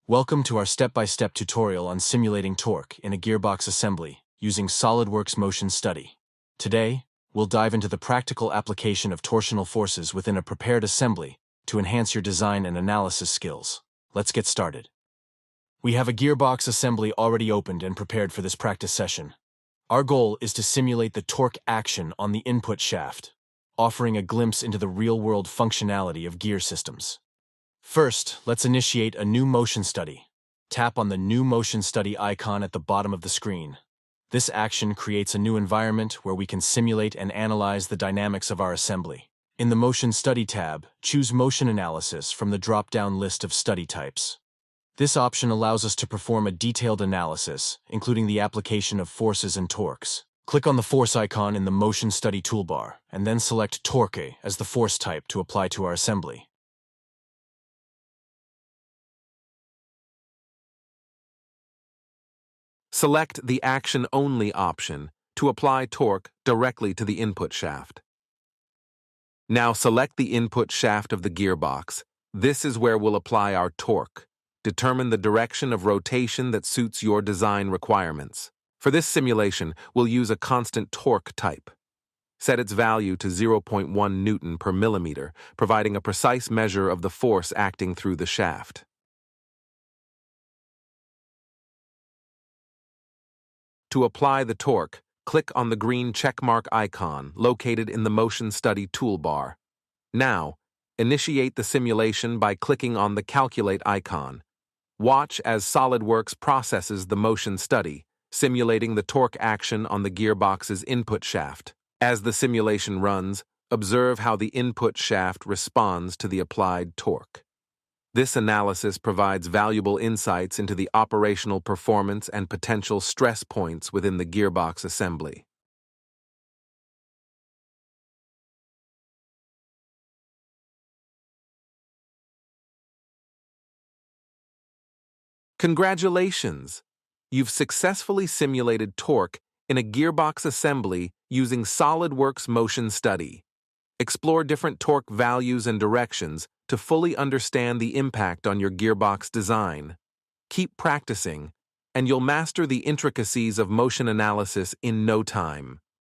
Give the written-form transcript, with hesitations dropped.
Welcome to our step-by-step tutorial on simulating torque in a gearbox assembly using SolidWorks Motion Study. Today, we'll dive into the practical application of torsional forces within a prepared assembly to enhance your design and analysis skills. Let's get started. We have a gearbox assembly already opened and prepared for this practice session. Our goal is to simulate the torque action on the input shaft, offering a glimpse into the real-world functionality of gear systems. First, let's initiate a new motion study. Tap on the New Motion Study icon at the bottom of the screen. This action creates a new environment where we can simulate and analyze the dynamics of our assembly. In the Motion Study tab, choose Motion Analysis from the drop-down list of study types. This option allows us to perform a detailed analysis, including the application of forces and torques. Click on the force icon in the Motion Study toolbar, and then select Torque as the force type to apply to our assembly. Select the Action Only option to apply torque directly to the input shaft. Now select the input shaft of the gearbox. This is where we'll apply our torque. Determine the direction of rotation that suits your design requirements. For this simulation, we'll use a constant torque type. Set its value to 0.1 Newton per millimeter, providing a precise measure of the force acting through the shaft. To apply the torque, click on the green checkmark icon located in the Motion Study toolbar. Now, initiate the simulation by clicking on the Calculate icon. Watch as SolidWorks processes the motion study, simulating the torque action on the gearbox's input shaft. As the simulation runs, observe how the input shaft responds to the applied torque. This analysis provides valuable insights into the operational performance and potential stress points within the gearbox assembly. Congratulations! You've successfully simulated torque in a gearbox assembly using SolidWorks Motion Study. Explore different torque values and directions to fully understand the impact on your gearbox design. Keep practicing, and you'll master the intricacies of motion analysis in no time.